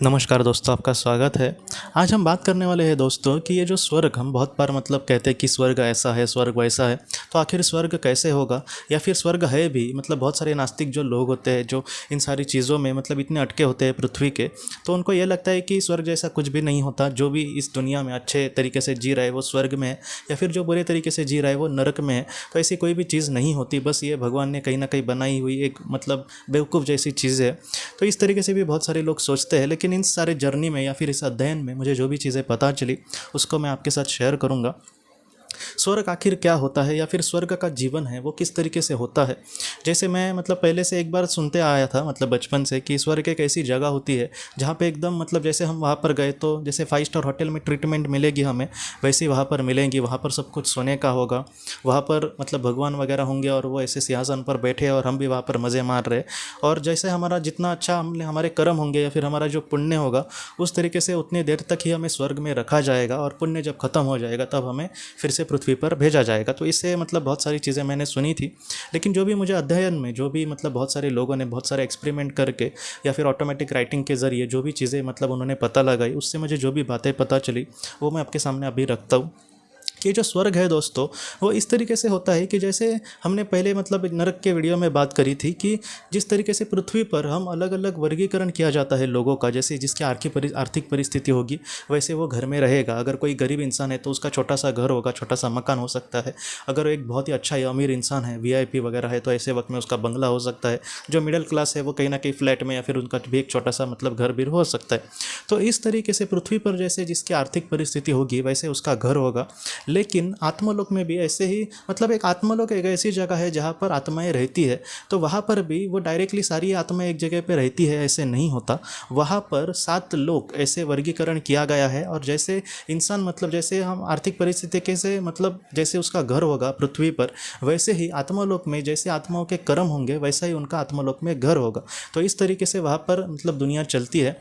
नमस्कार दोस्तों, आपका स्वागत है। आज हम बात करने वाले हैं दोस्तों कि ये जो स्वर्ग हम बहुत बार मतलब कहते हैं कि स्वर्ग ऐसा है, स्वर्ग वैसा है। तो आखिर स्वर्ग कैसे होगा, या फिर स्वर्ग है भी? मतलब बहुत सारे नास्तिक जो लोग होते हैं, जो इन सारी चीज़ों में मतलब इतने अटके होते हैं पृथ्वी के, तो उनको ये लगता है कि स्वर्ग जैसा कुछ भी नहीं होता। जो भी इस दुनिया में अच्छे तरीके से जी रहा है वो स्वर्ग में है, या फिर जो बुरे तरीके से जी रहा है वो नरक में है। तो ऐसी कोई भी चीज़ नहीं होती, बस ये भगवान ने कहीं ना कहीं बनाई हुई एक मतलब बेवकूफ़ जैसी चीज़ है। तो इस तरीके से भी बहुत सारे लोग सोचते हैं, लेकिन इन सारे जर्नी में या फिर इस अध्ययन में मुझे जो भी चीज़ें पता चली उसको मैं आपके साथ शेयर करूंगा। स्वर्ग आखिर क्या होता है, या फिर स्वर्ग का जीवन है वो किस तरीके से होता है। जैसे मैं मतलब पहले से एक बार सुनते आया था, मतलब बचपन से, कि स्वर्ग एक ऐसी जगह होती है जहाँ पे एकदम मतलब जैसे हम वहाँ पर गए तो जैसे 5 स्टार होटल में ट्रीटमेंट मिलेगी हमें, वैसे ही वहाँ पर मिलेंगी। वहाँ पर सब कुछ सोने का होगा, वहाँ पर मतलब भगवान वगैरह होंगे और वो ऐसे सिंहासन पर बैठे और हम भी वहाँ पर मज़े मार रहे। और जैसे हमारा जितना अच्छा हमने हमारे कर्म होंगे या फिर हमारा जो पुण्य होगा, उस तरीके से उतनी देर तक ही हमें स्वर्ग में रखा जाएगा, और पुण्य जब खत्म हो जाएगा तब हमें फिर से पृथ्वी पर भेजा जाएगा। तो इससे मतलब बहुत सारी चीज़ें मैंने सुनी थी, लेकिन जो भी मुझे अध्ययन में जो भी मतलब बहुत सारे लोगों ने बहुत सारे एक्सपेरिमेंट करके या फिर ऑटोमेटिक राइटिंग के ज़रिए जो भी चीज़ें मतलब उन्होंने पता लगाई, उससे मुझे जो भी बातें पता चली वो मैं आपके सामने अभी रखता हूँ। कि जो स्वर्ग है दोस्तों, वो इस तरीके से होता है कि जैसे हमने पहले मतलब नरक के वीडियो में बात करी थी कि जिस तरीके से पृथ्वी पर हम अलग अलग वर्गीकरण किया जाता है लोगों का, जैसे जिसकी आर्थिक परिस्थिति होगी वैसे वो घर में रहेगा। अगर कोई गरीब इंसान है तो उसका छोटा सा घर होगा, छोटा सा मकान हो सकता है। अगर एक बहुत ही अच्छा या अमीर इंसान है, वीआईपी वगैरह है, तो ऐसे वक्त में उसका बंगला हो सकता है। जो मिडिल क्लास है वो कहीं ना कहीं फ्लैट में या फिर उनका भी एक छोटा सा मतलब घर भी हो सकता है। तो इस तरीके से पृथ्वी पर जैसे जिसकी आर्थिक परिस्थिति होगी वैसे उसका घर होगा। लेकिन आत्मलोक में भी ऐसे ही मतलब एक आत्मलोक एक ऐसी जगह है जहाँ पर आत्माएं रहती है। तो वहाँ पर भी वो डायरेक्टली सारी आत्माएं एक जगह पे रहती है ऐसे नहीं होता। वहाँ पर 7 लोक ऐसे वर्गीकरण किया गया है। और जैसे इंसान मतलब जैसे हम आर्थिक परिस्थिति के से मतलब जैसे उसका घर होगा पृथ्वी पर, वैसे ही आत्मलोक में जैसे आत्माओं के कर्म होंगे वैसा ही उनका आत्मलोक में घर होगा। तो इस तरीके से वहाँ पर मतलब दुनिया चलती है।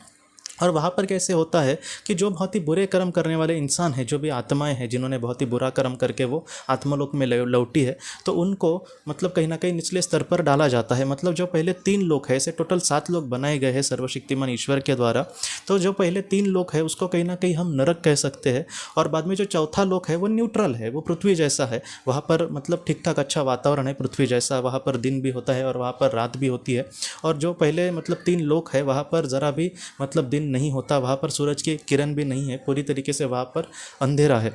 और वहाँ पर कैसे होता है कि जो बहुत ही बुरे कर्म करने वाले इंसान हैं, जो भी आत्माएं हैं जिन्होंने बहुत ही बुरा कर्म करके वो आत्मलोक में लौटी है, तो उनको मतलब कहीं ना कहीं निचले स्तर पर डाला जाता है। मतलब जो पहले 3 लोक है, ऐसे टोटल 7 लोक बनाए गए हैं सर्वशक्तिमान ईश्वर के द्वारा। तो जो पहले 3 लोक है उसको कहीं ना कहीं हम नरक कह सकते हैं। और बाद में जो चौथा लोक है वो न्यूट्रल है, वो पृथ्वी जैसा है। वहाँ पर मतलब ठीक ठाक अच्छा वातावरण है पृथ्वी जैसा, वहाँ पर दिन भी होता है और वहाँ पर रात भी होती है। और जो पहले मतलब 3 लोक है वहाँ पर ज़रा भी मतलब दिन नहीं होता, वहाँ पर सूरज की किरण भी नहीं है, पूरी तरीके से वहाँ पर अंधेरा है।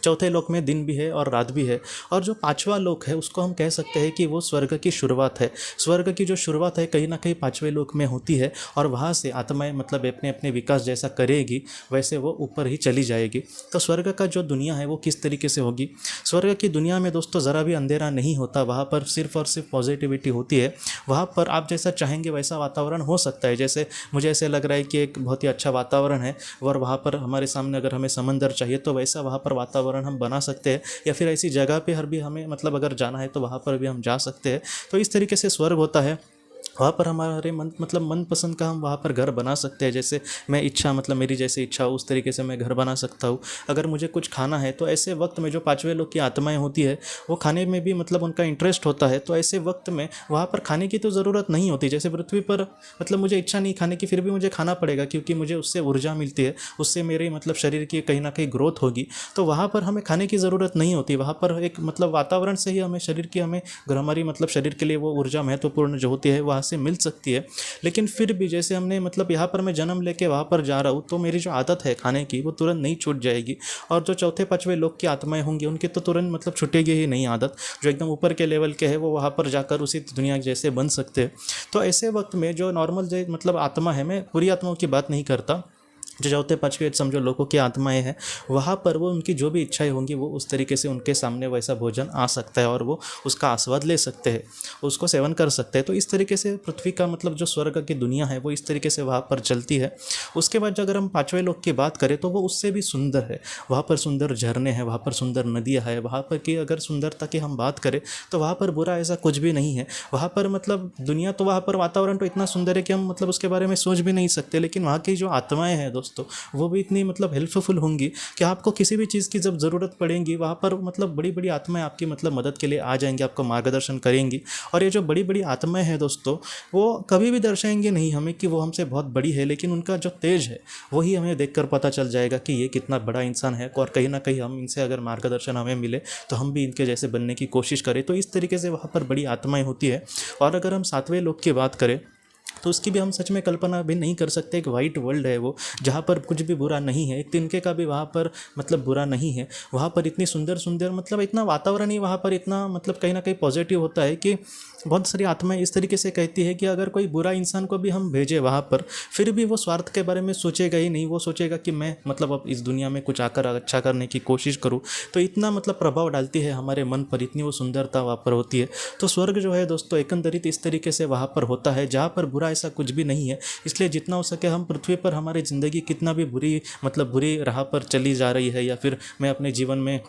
चौथे लोक में दिन भी है और रात भी है। और जो पांचवा लोक है उसको हम कह सकते हैं कि वो स्वर्ग की शुरुआत है। स्वर्ग की जो शुरुआत है कहीं ना कहीं पांचवें लोक में होती है, और वहाँ से आत्माएं मतलब अपने अपने विकास जैसा करेगी वैसे वो ऊपर ही चली जाएगी। तो स्वर्ग का जो दुनिया है वो किस तरीके से होगी? स्वर्ग की दुनिया में दोस्तों ज़रा भी अंधेरा नहीं होता, वहाँ पर सिर्फ और सिर्फ पॉजिटिविटी होती है। वहाँ पर आप जैसा चाहेंगे वैसा वातावरण हो सकता है। जैसे मुझे ऐसे लग रहा है कि एक बहुत ही अच्छा वातावरण है, और वहाँ पर हमारे सामने अगर हमें समंदर चाहिए तो वैसा वहाँ पर वातावरण हम बना सकते हैं। या फिर ऐसी जगह पे हर भी हमें मतलब अगर जाना है तो वहाँ पर भी हम जा सकते हैं। तो इस तरीके से स्वर्ग होता है। वहाँ पर हमारे मन मतलब मनपसंद का हम वहाँ पर घर बना सकते हैं। जैसे मैं इच्छा मतलब मेरी जैसी इच्छा हो उस तरीके से मैं घर बना सकता हूँ। अगर मुझे कुछ खाना है तो ऐसे वक्त में जो पांचवें लोग की आत्माएं होती है वो खाने में भी मतलब उनका इंटरेस्ट होता है, तो ऐसे वक्त में वहाँ पर खाने की तो ज़रूरत नहीं होती। जैसे पृथ्वी पर मतलब मुझे इच्छा नहीं खाने की, फिर भी मुझे खाना पड़ेगा क्योंकि मुझे उससे ऊर्जा मिलती है, उससे मेरे मतलब शरीर की कहीं ना कहीं ग्रोथ होगी। तो वहाँ पर हमें खाने की ज़रूरत नहीं होती। वहाँ पर एक मतलब वातावरण से ही हमें शरीर की हमें हमारी मतलब शरीर के लिए वो ऊर्जा महत्वपूर्ण जो होती है वहाँ से मिल सकती है। लेकिन फिर भी जैसे हमने मतलब यहाँ पर मैं जन्म लेके वहाँ पर जा रहा हूँ, तो मेरी जो आदत है खाने की वो तुरंत नहीं छूट जाएगी। और जो चौथे पांचवें लोग की आत्माएं होंगी उनकी तो तुरंत मतलब छूटेगी ही नहीं आदत। जो एकदम ऊपर के लेवल के है वो वहाँ पर जाकर उसी दुनिया जैसे बन सकते हैं। तो ऐसे वक्त में जो नॉर्मल जो मतलब आत्मा है, मैं पूरी आत्माओं की बात नहीं करता, जो चौथे पांचवें समझो लोगों की आत्माएं हैं, वहाँ पर वो उनकी जो भी इच्छाएं होंगी वो उस तरीके से उनके सामने वैसा भोजन आ सकता है और वो उसका आस्वाद ले सकते हैं, उसको सेवन कर सकते हैं। तो इस तरीके से पृथ्वी का मतलब जो स्वर्ग की दुनिया है वो इस तरीके से वहाँ पर चलती है। उसके बाद जो अगर हम पांचवें लोक की बात करें तो वो उससे भी सुंदर है। वहाँ पर सुंदर झरने हैं, वहाँ पर सुंदर नदियाँ है, वहाँ पर की अगर सुंदरता की हम बात करें तो वहाँ पर बुरा ऐसा कुछ भी नहीं है। वहाँ पर मतलब दुनिया तो वहाँ पर वातावरण तो इतना सुंदर है कि हम मतलब उसके बारे में सोच भी नहीं सकते। लेकिन वहाँ की जो आत्माएं हैं दोस्तों, दोस्तों, वो भी इतनी मतलब हेल्पफुल होंगी कि आपको किसी भी चीज़ की जब ज़रूरत पड़ेगी वहाँ पर मतलब बड़ी बड़ी आत्माएं आपकी मतलब मदद के लिए आ जाएंगी, आपको मार्गदर्शन करेंगी। और ये जो बड़ी बड़ी आत्माएं हैं दोस्तों, वो कभी भी दर्शाएंगे नहीं हमें कि वो हमसे बहुत बड़ी है, लेकिन उनका जो तेज है वही हमें देखकर पता चल जाएगा कि ये कितना बड़ा इंसान है। और कहीं ना कहीं हम इनसे अगर मार्गदर्शन हमें मिले तो हम भी इनके जैसे बनने की कोशिश करें। तो इस तरीके से वहाँ पर बड़ी आत्माएं होती है। और अगर हम सातवें लोक की बात करें तो उसकी भी हम सच में कल्पना भी नहीं कर सकते। एक वाइट वर्ल्ड है वो, जहाँ पर कुछ भी बुरा नहीं है, एक तिनके का भी वहाँ पर मतलब बुरा नहीं है। वहाँ पर इतनी सुंदर सुंदर मतलब इतना वातावरण ही वहाँ पर इतना मतलब कहीं ना कहीं पॉजिटिव होता है कि बहुत सारी आत्माएं इस तरीके से कहती है कि अगर कोई बुरा इंसान को भी हम भेजें वहाँ पर, फिर भी वो स्वार्थ के बारे में सोचेगा ही नहीं। वो सोचेगा कि मैं मतलब अब इस दुनिया में कुछ आकर अच्छा करने की कोशिश करूँ। तो इतना मतलब प्रभाव डालती है हमारे मन पर, इतनी वो सुंदरता वहाँ पर होती है। तो स्वर्ग जो है दोस्तों एकंदरित इस तरीके से वहाँ पर होता है, जहाँ पर बुरा ऐसा कुछ भी नहीं है। इसलिए जितना हो सके हम पृथ्वी पर, हमारी ज़िंदगी कितना भी बुरी मतलब बुरी राह पर चली जा रही है, या फिर मैं अपने जीवन में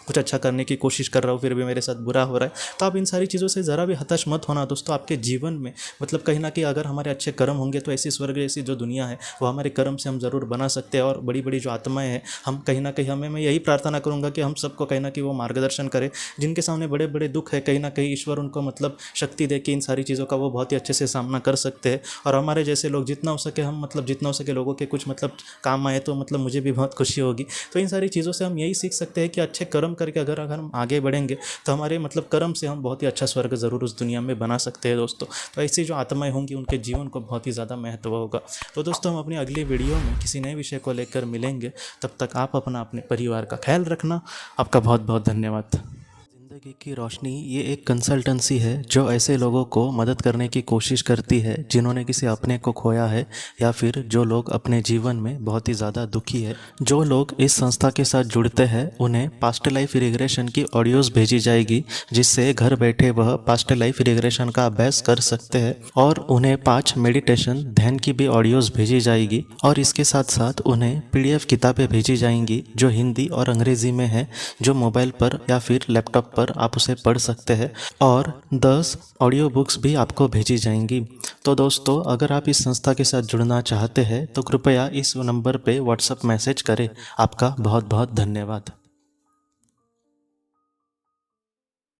कुछ अच्छा करने की कोशिश कर रहा हूँ फिर भी मेरे साथ बुरा हो रहा है, तो आप इन सारी चीज़ों से ज़रा भी हताश मत होना दोस्तों। आपके जीवन में मतलब कहीं ना कहीं अगर हमारे अच्छे कर्म होंगे तो ऐसी स्वर्ग जैसी जो दुनिया है वो हमारे कर्म से हम ज़रूर बना सकते हैं। और बड़ी बड़ी जो आत्माएं हैं, हम कहीं ना कहीं हमें, मैं यही प्रार्थना करूँगा कि हम सबको कहीं ना कहीं वो मार्गदर्शन करे। जिनके सामने बड़े बड़े दुख है, कहीं ना कहीं ईश्वर उनको मतलब शक्ति दे कि इन सारी चीज़ों का वो बहुत ही अच्छे से सामना कर सकते हैं। और हमारे जैसे लोग जितना हो सके हम मतलब जितना हो सके लोगों के कुछ मतलब काम आए तो मतलब मुझे भी बहुत खुशी होगी। तो इन सारी चीज़ों से हम यही सीख सकते हैं कि अच्छे कर्म करके अगर हम आगे बढ़ेंगे तो हमारे मतलब कर्म से हम बहुत ही अच्छा स्वर्ग ज़रूर उस दुनिया में बना सकते हैं दोस्तों। तो ऐसी जो आत्माएं होंगी उनके जीवन को बहुत ही ज़्यादा महत्व होगा। तो दोस्तों हम अपनी अगली वीडियो में किसी नए विषय को लेकर मिलेंगे। तब तक आप अपना अपने परिवार का ख्याल रखना। आपका बहुत बहुत धन्यवाद। ज़िंदगी की रोशनी ये एक कंसल्टेंसी है जो ऐसे लोगों को मदद करने की कोशिश करती है जिन्होंने किसी अपने को खोया है, या फिर जो लोग अपने जीवन में बहुत ही ज़्यादा दुखी है। जो लोग इस संस्था के साथ जुड़ते हैं उन्हें पास्ट लाइफ रिग्रेशन की ऑडियोज़ भेजी जाएगी, जिससे घर बैठे वह पास्ट लाइफ रिग्रेशन का अभ्यास कर सकते हैं। और उन्हें 5 मेडिटेशन ध्यान की भी ऑडियोज़ भेजी जाएगी। और इसके साथ साथ उन्हें PDF किताबें भेजी जाएंगी जो हिंदी और अंग्रेज़ी में है, जो मोबाइल पर या फिर लैपटॉप पर आप उसे पढ़ सकते हैं। और 10 ऑडियो बुक्स भी आपको भेजी जाएंगी। तो दोस्तों अगर आप इस संस्था के साथ जुड़ना चाहते हैं तो कृपया इस नंबर पे व्हाट्सएप मैसेज करें। आपका बहुत बहुत धन्यवाद।